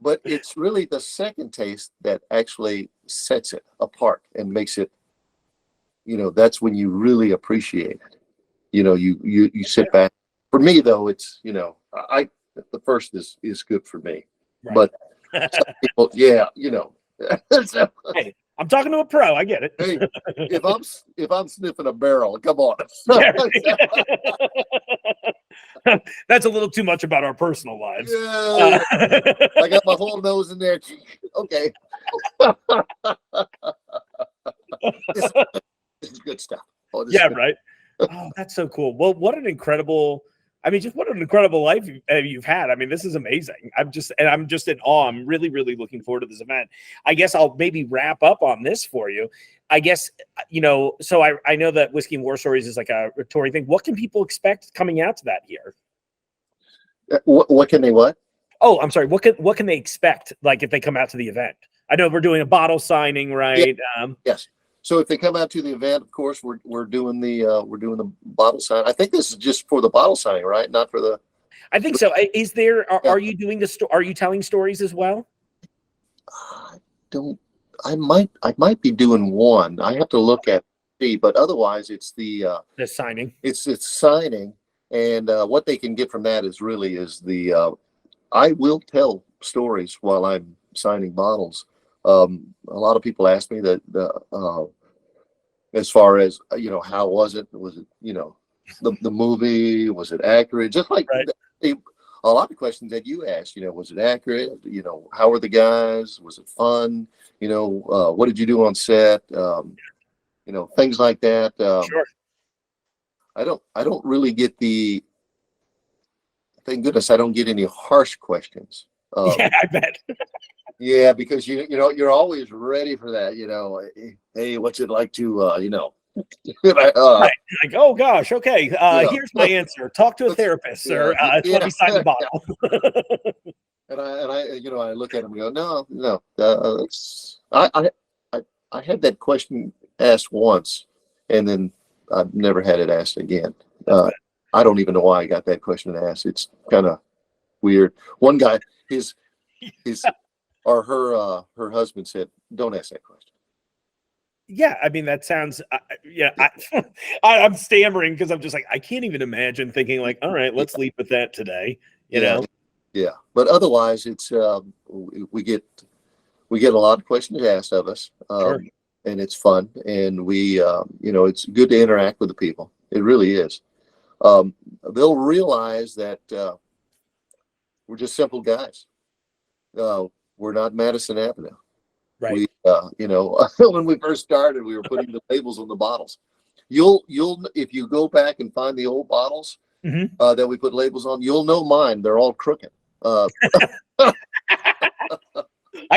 But it's really the second taste that actually sets it apart and makes it, you know, that's when you really appreciate it. You know, you sit back. For me, though, it's, you know, the first is good for me. Right. But some people, yeah, you know. So, hey, I'm talking to a pro. I get it. Hey, if I'm sniffing a barrel, come on. That's a little too much about our personal lives. Yeah, I got my whole nose in there. Okay. This is good stuff. Yeah, right. Oh, that's so cool. Well, what an incredible, I mean, just what an incredible life you've had. I mean, this is amazing. I'm just in awe. I'm really, really looking forward to this event. I guess I'll maybe wrap up on this for you. I guess, so I know that Whiskey and War Stories is like a touring thing. What can people expect coming out to that here? What can they what? Oh, I'm sorry. What can they expect? Like if they come out to the event? I know we're doing a bottle signing, right? Yeah. Yes. So if they come out to the event, of course, we're doing the bottle sign. I think this is just for the bottle signing, right? Not for the. I think so. Is there? Are you doing Are you telling stories as well? I might be doing one. I have to look at but otherwise it's the signing. It's signing, and what they can get from that is the. I will tell stories while I'm signing bottles. A lot of people ask me that as far as how was it the movie, was it accurate, just like right. A lot of questions that you asked, was it accurate, how were the guys, was it fun, what did you do on set, things like that. Sure. I don't really get thank goodness I don't get any harsh questions. Yeah, I bet. Yeah, because you're always ready for that. Hey, what's it like to right. Like, oh gosh, okay. Here's my answer. Talk to a therapist, sir. Let me sign the bottle. and I look at him and go, no. I had that question asked once, and then I've never had it asked again. I don't even know why I got that question asked. It's kind of weird. One guy, his or her husband said, "Don't ask that question." Yeah, I mean that sounds. I'm stammering because I'm just like I can't even imagine thinking like, all right, let's leave with that today. You know. Yeah, but otherwise, it's we get a lot of questions asked of us, sure. And it's fun, and we it's good to interact with the people. It really is. They'll realize that we're just simple guys. We're not Madison Avenue. Right. We, when we first started, we were putting the labels on the bottles. You'll if you go back and find the old bottles that we put labels on, you'll know mine. They're all crooked. I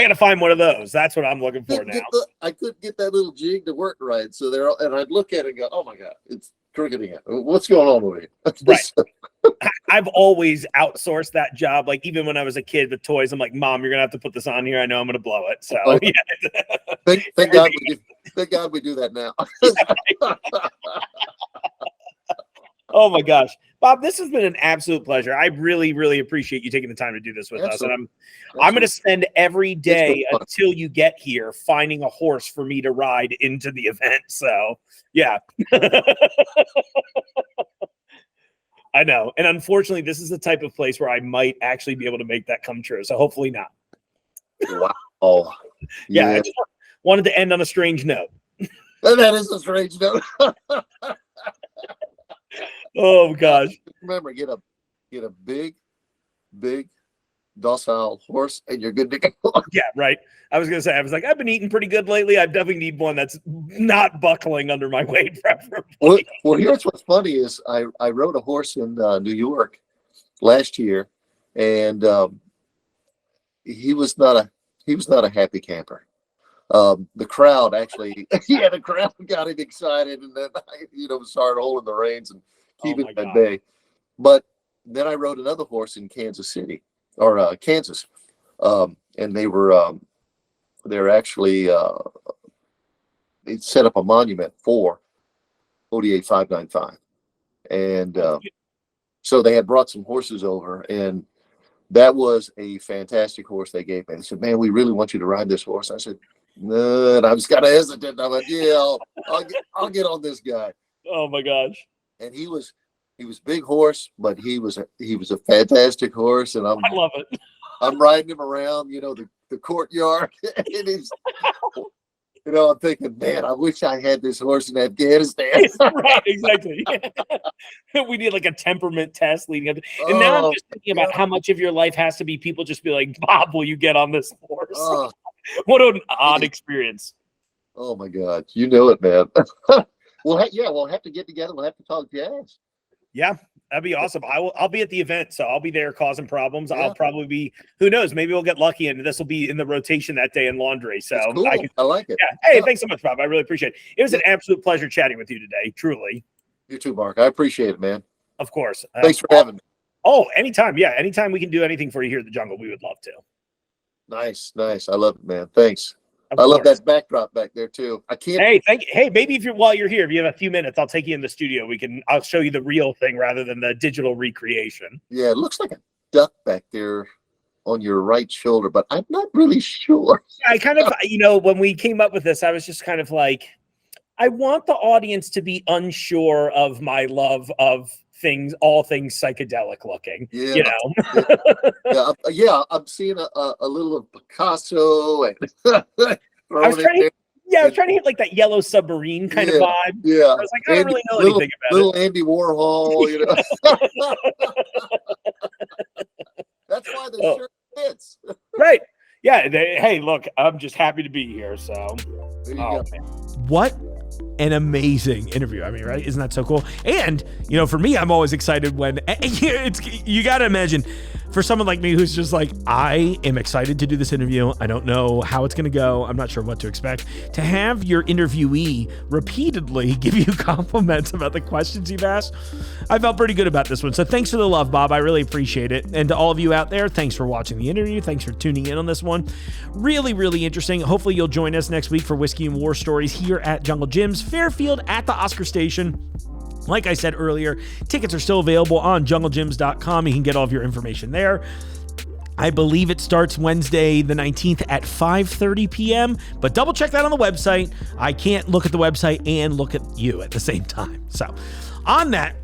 got to find one of those. That's what I'm looking for now. I couldn't get that little jig to work right. So and I'd look at it and go, oh my God, it's crooked again. What's going on with it? Right. I've always outsourced that job. Like even when I was a kid with toys, I'm like, Mom, you're going to have to put this on here. I know I'm going to blow it. So yeah. Thank God we do that now. Oh my gosh, Bob, this has been an absolute pleasure. I really, really appreciate you taking the time to do this with us. And I'm going to spend every day until you get here finding a horse for me to ride into the event. So yeah. I know. And unfortunately, this is the type of place where I might actually be able to make that come true. So hopefully not. Wow. Yeah. I just wanted to end on a strange note. That is a strange note. Oh gosh. Remember, get a big, docile horse and you're good to go. Yeah, right. I was like, I've been eating pretty good lately. I definitely need one that's not buckling under my weight, preferably. Well, here's what's funny is I rode a horse in New York last year, and he was not a happy camper. The crowd actually, the crowd got him excited, and then started holding the reins and keeping him at bay. But then I rode another horse in Kansas City or Kansas, and they're actually they set up a monument for 48595, and so they had brought some horses over, and that was a fantastic horse they gave me. They said, "Man, we really want you to ride this horse." I said, "No," and I was kind of hesitant. I went, "Yeah, I'll get on this guy." Oh my gosh! And he was big horse, but he was a fantastic horse, and I love it. I'm riding him around, the courtyard, and he's, I'm thinking, man, I wish I had this horse in Afghanistan. Right, exactly. We need like a temperament test leading up. And now I'm just thinking about how much of your life has to be people just be like, Bob, will you get on this horse? What an odd experience. Oh my God, you know it, man. We'll have to get together. We'll have to talk jazz. Yeah, that'd be awesome. I'll be at the event, so I'll be there causing problems. Yeah. I'll probably be, who knows, maybe we'll get lucky and this will be in the rotation that day in laundry. So Cool. I like it. Yeah. Hey, thanks so much, Bob. I really appreciate it. It was an absolute pleasure chatting with you today. Truly. You too, Mark. I appreciate it, man. Of course. Thanks for having me. Oh, anytime. Yeah. Anytime we can do anything for you here at the Jungle, we would love to. Nice. I love it, man. Thanks. Of I love course. that backdrop back there too. I can't. Hey, thank you. Hey, maybe while you're here, if you have a few minutes, I'll take you in the studio. I'll show you the real thing rather than the digital recreation. Yeah, it looks like a duck back there on your right shoulder, but I'm not really sure. I kind of, when we came up with this, I was just kind of like, I want the audience to be unsure of my love of all things psychedelic looking. Yeah, I'm seeing a little of Picasso and I was trying to hit like that Yellow Submarine kind of vibe. Yeah, I was like, I don't really know anything about little Andy Warhol, That's why the shirt fits. Right. Yeah. Hey, look, I'm just happy to be here. So, There you go. man. What an amazing interview. I mean, right? Isn't that so cool? And, for me, I'm always excited when you got to imagine for someone like me who's just like, I am excited to do this interview. I don't know how it's going to go. I'm not sure what to expect. To have your interviewee repeatedly give you compliments about the questions you've asked, I felt pretty good about this one. So thanks for the love, Bob. I really appreciate it. And to all of you out there, thanks for watching the interview. Thanks for tuning in on this one. Really, really interesting. Hopefully you'll join us next week for Whiskey and War Stories here at Jungle Jim's Fairfield at the Oscar Station. Like I said earlier, tickets are still available on junglegyms.com. You can get all of your information there. I believe it starts Wednesday the 19th at 5:30 p.m., but double check that on the website. I can't look at the website and look at you at the same time. So on that,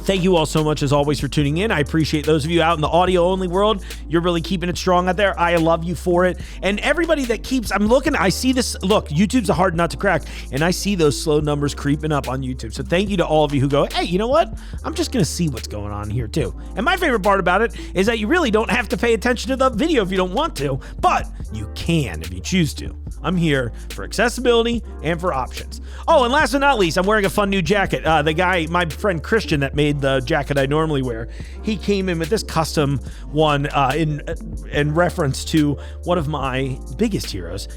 thank you all so much, as always, for tuning in. I appreciate those of you out in the audio-only world. You're really keeping it strong out there. I love you for it. And everybody that I see this. Look, YouTube's a hard nut to crack, and I see those slow numbers creeping up on YouTube. So thank you to all of you who go, hey, you know what? I'm just going to see what's going on here, too. And my favorite part about it is that you really don't have to pay attention to the video if you don't want to, but you can if you choose to. I'm here for accessibility and for options. Oh, and last but not least, I'm wearing a fun new jacket. The guy, my friend Christian, that made the jacket I normally wear, he came in with this custom one in reference to one of my biggest heroes,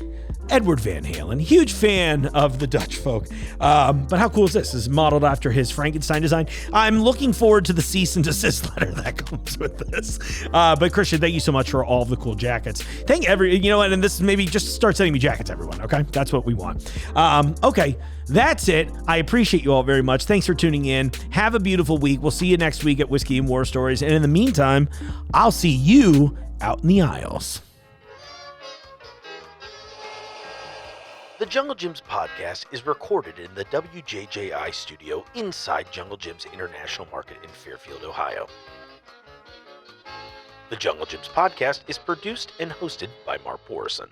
Edward Van Halen. Huge fan of the Dutch folk. But how cool is this? This is modeled after his Frankenstein design. I'm looking forward to the cease and desist letter that comes with this. But Christian, thank you so much for all of the cool jackets. And this maybe just start sending me jackets, everyone. Okay. That's what we want. Okay. That's it. I appreciate you all very much. Thanks for tuning in. Have a beautiful week. We'll see you next week at Whiskey and War Stories. And in the meantime, I'll see you out in the aisles. The Jungle Gyms podcast is recorded in the WJJI studio inside Jungle Gyms International Market in Fairfield, Ohio. The Jungle Gyms podcast is produced and hosted by Mark Borison.